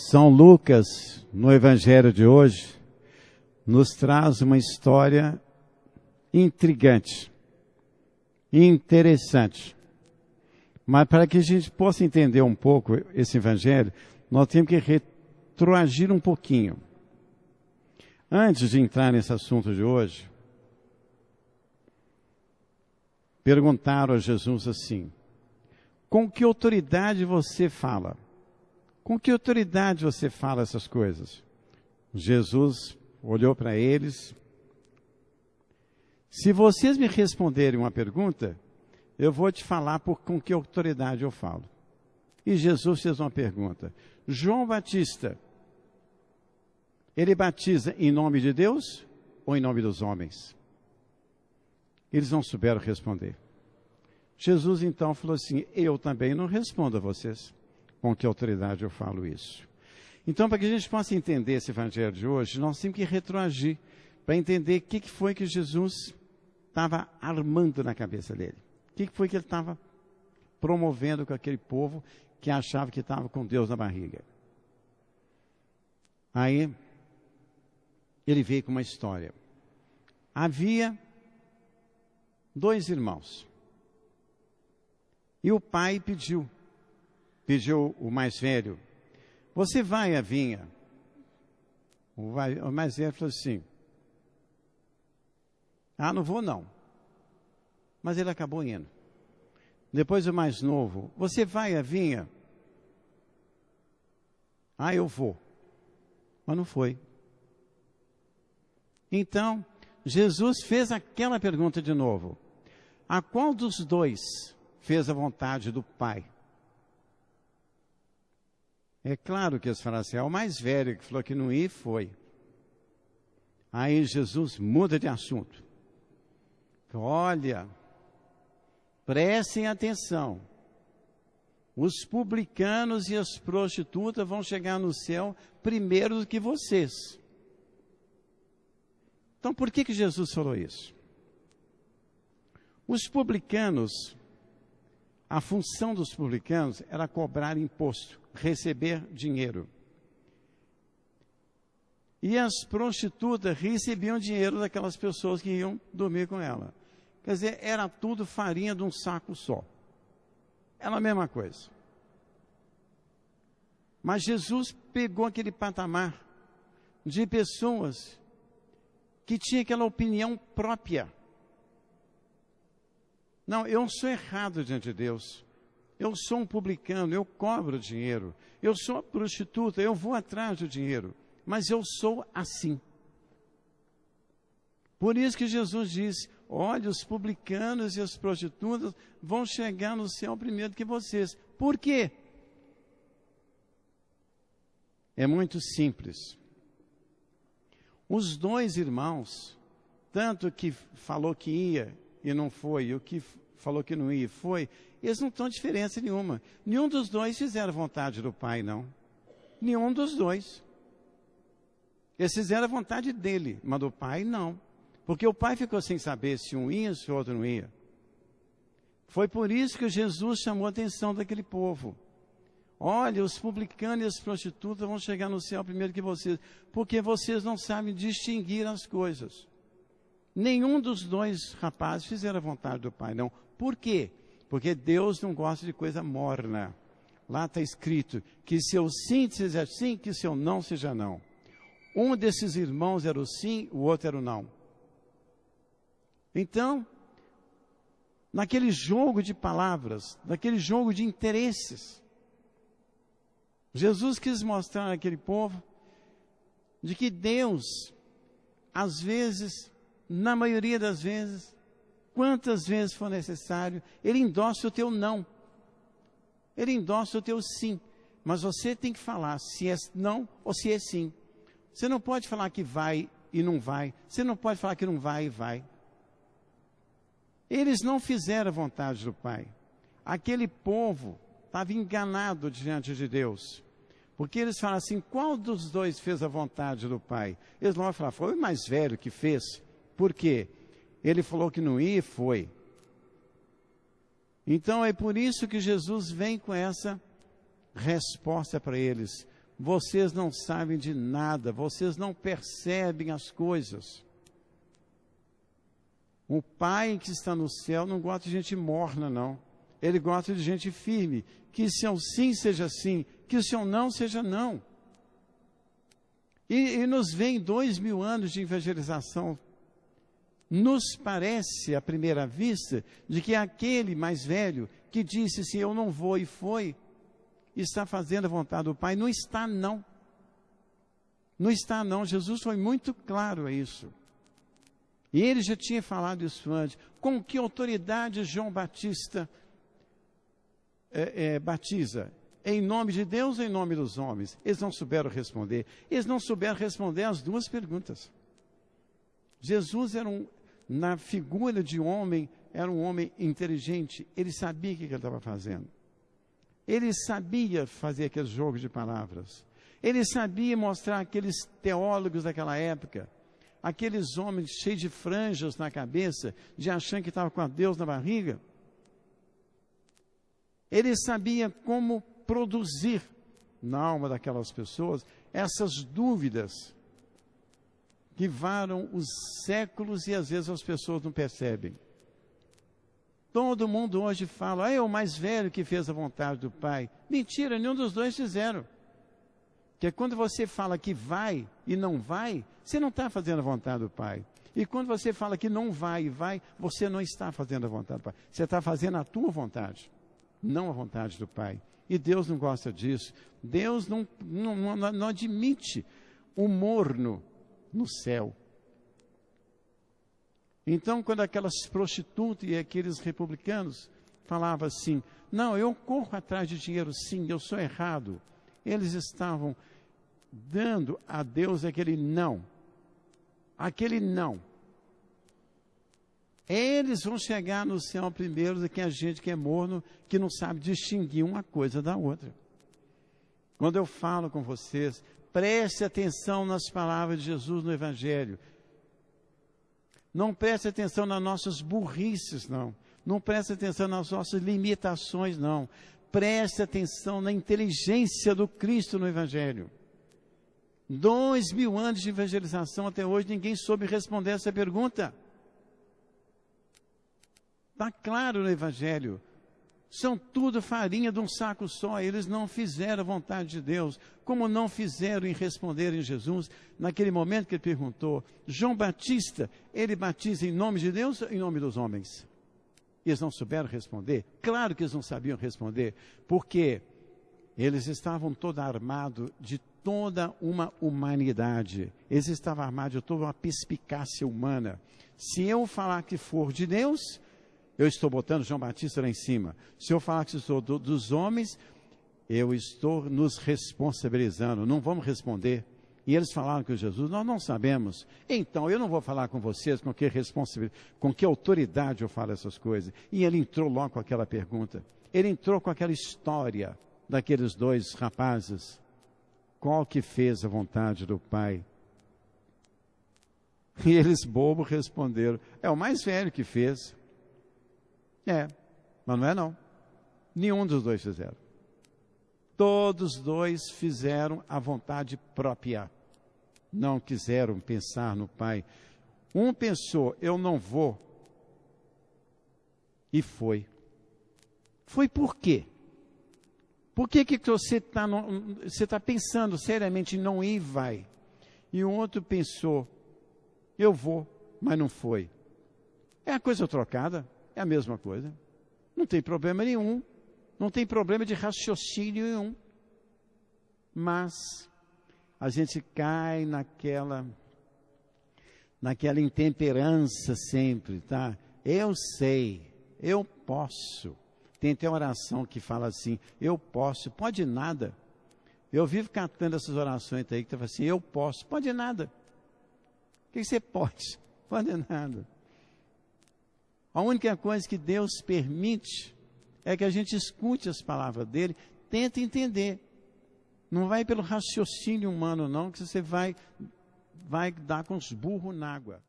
São Lucas, no Evangelho de hoje, nos traz uma história intrigante, interessante. Mas para que a gente possa entender um pouco esse Evangelho, nós temos que retroagir um pouquinho. Antes de entrar nesse assunto de hoje, perguntaram a Jesus assim: com que autoridade você fala? Com que autoridade você fala essas coisas? Jesus olhou para eles. Se vocês me responderem uma pergunta, eu vou te falar com que autoridade eu falo. E Jesus fez uma pergunta. João Batista, ele batiza em nome de Deus ou em nome dos homens? Eles não souberam responder. Jesus então falou assim: eu também não respondo a vocês. Com que autoridade eu falo isso? Então, para que a gente possa entender esse Evangelho de hoje, nós temos que retroagir para entender o que foi que Jesus estava armando na cabeça dele. O que foi que ele estava promovendo com aquele povo que achava que estava com Deus na barriga. Aí, ele veio com uma história. Havia 2 irmãos. E o pai pediu o mais velho: você vai à vinha? O mais velho falou assim: não vou não. Mas ele acabou indo. Depois o mais novo: você vai à vinha? Eu vou. Mas não foi. Então, Jesus fez aquela pergunta de novo: a qual dos 2 fez a vontade do Pai? É claro que eles falaram assim: o mais velho que falou que não ia, foi. Aí Jesus muda de assunto. Olha, prestem atenção. Os publicanos e as prostitutas vão chegar no céu primeiro do que vocês. Então, por que Jesus falou isso? Os publicanos, a função dos publicanos era cobrar imposto, receber dinheiro. E as prostitutas recebiam dinheiro daquelas pessoas que iam dormir com ela. Quer dizer, era tudo farinha de um saco só. Era a mesma coisa. Mas Jesus pegou aquele patamar de pessoas que tinham aquela opinião própria. Não, eu não sou errado diante de Deus. Eu sou um publicano, eu cobro dinheiro. Eu sou prostituta, eu vou atrás do dinheiro. Mas eu sou assim. Por isso que Jesus diz: olha, os publicanos e as prostitutas vão chegar no céu primeiro que vocês. Por quê? É muito simples. Os 2 irmãos, tanto que falou que ia e não foi, e o que falou que não ia e foi, eles não estão diferença nenhuma. Nenhum dos 2 fizeram a vontade do Pai, não. Nenhum dos 2. Eles fizeram a vontade dele, mas do Pai, não. Porque o Pai ficou sem saber se um ia, se o outro não ia. Foi por isso que Jesus chamou a atenção daquele povo. Olha, os publicanos e as prostitutas vão chegar no céu primeiro que vocês, porque vocês não sabem distinguir as coisas. Nenhum dos 2 rapazes fizeram a vontade do Pai, não. Por quê? Porque Deus não gosta de coisa morna. Lá está escrito que seu sim seja sim, que seu não seja não. Um desses irmãos era o sim, o outro era o não. Então, naquele jogo de palavras, naquele jogo de interesses, Jesus quis mostrar àquele povo de que Deus, às vezes, na maioria das vezes, quantas vezes for necessário, Ele endossa o teu não. Ele endossa o teu sim. Mas você tem que falar se é não ou se é sim. Você não pode falar que vai e não vai. Você não pode falar que não vai e vai. Eles não fizeram a vontade do Pai. Aquele povo estava enganado diante de Deus. Porque eles falam assim: qual dos 2 fez a vontade do Pai? Eles vão falar: foi o mais velho que fez. Por quê? Ele falou que não ia e foi. Então é por isso que Jesus vem com essa resposta para eles. vocês não sabem de nada, vocês não percebem as coisas. O Pai que está no céu não gosta de gente morna, não. Ele gosta de gente firme, que o seu sim seja sim, que o seu não seja não. E nos vem 2000 anos de evangelização. Nos parece, à primeira vista, de que aquele mais velho que disse assim, eu não vou e foi, está fazendo a vontade do Pai. Não está, não. Não está, não. Jesus foi muito claro a isso. E ele já tinha falado isso antes. Com que autoridade João Batista batiza? Em nome de Deus ou em nome dos homens? Eles não souberam responder. Eles não souberam responder as duas perguntas. Jesus era na figura de homem, era um homem inteligente. Ele sabia o que ele estava fazendo. Ele sabia fazer aquele jogo de palavras. Ele sabia mostrar aqueles teólogos daquela época, aqueles homens cheios de franjas na cabeça, de achando que estava com Deus na barriga. Ele sabia como produzir na alma daquelas pessoas essas dúvidas que varam os séculos e às vezes as pessoas não percebem. Todo mundo hoje fala, é o mais velho que fez a vontade do Pai. Mentira, nenhum dos dois fizeram. Porque quando você fala que vai e não vai, você não está fazendo a vontade do Pai. E quando você fala que não vai e vai, você não está fazendo a vontade do Pai. Você está fazendo a tua vontade, não a vontade do Pai. E Deus não gosta disso. Deus não admite o morno no céu. Então, quando aquelas prostitutas e aqueles republicanos falavam assim, não, eu corro atrás de dinheiro sim, eu sou errado. Eles estavam dando a Deus aquele não. Aquele não. Eles vão chegar no céu primeiro do que a gente que é morno, que não sabe distinguir uma coisa da outra. Quando eu falo com vocês, preste atenção nas palavras de Jesus no Evangelho. Não preste atenção nas nossas burrices, não. Não preste atenção nas nossas limitações, não. Preste atenção na inteligência do Cristo no Evangelho. 2000 anos de evangelização até hoje, ninguém soube responder essa pergunta. Está claro no Evangelho. São tudo farinha de um saco só. Eles não fizeram a vontade de Deus, como não fizeram em responder em Jesus, naquele momento que ele perguntou, João Batista, ele batiza em nome de Deus ou em nome dos homens? Eles não souberam responder? Claro que eles não sabiam responder, porque eles estavam todos armados de toda uma humanidade. Eles estavam armados de toda uma perspicácia humana. Se eu falar que for de Deus, eu estou botando João Batista lá em cima. Se eu falar que sou dos homens, eu estou nos responsabilizando. Não vamos responder. E eles falaram com Jesus, nós não sabemos. Então, eu não vou falar com vocês com que responsabilidade, com que autoridade eu falo essas coisas. E ele entrou logo com aquela pergunta. Ele entrou com aquela história daqueles dois rapazes. Qual que fez a vontade do Pai? E eles, bobos, responderam, é o mais velho que fez. Mas não é não. Nenhum dos dois fizeram. Todos dois fizeram a vontade própria. Não quiseram pensar no Pai. Um pensou, eu não vou. E foi. Foi por quê? Por que você está pensando seriamente em não ir e vai? E o outro pensou, eu vou, mas não foi. É a coisa trocada. É a mesma coisa. Não tem problema nenhum. Não tem problema de raciocínio nenhum. Mas a gente cai naquela intemperança sempre, tá? Eu sei, eu posso. Tem até uma oração que fala assim, eu posso, pode nada. Eu vivo catando essas orações aí que fala assim, eu posso, pode nada. O que você pode? Pode nada. A única coisa que Deus permite é que a gente escute as palavras dele, tente entender. Não vai pelo raciocínio humano, não, que você vai dar com os burros na água.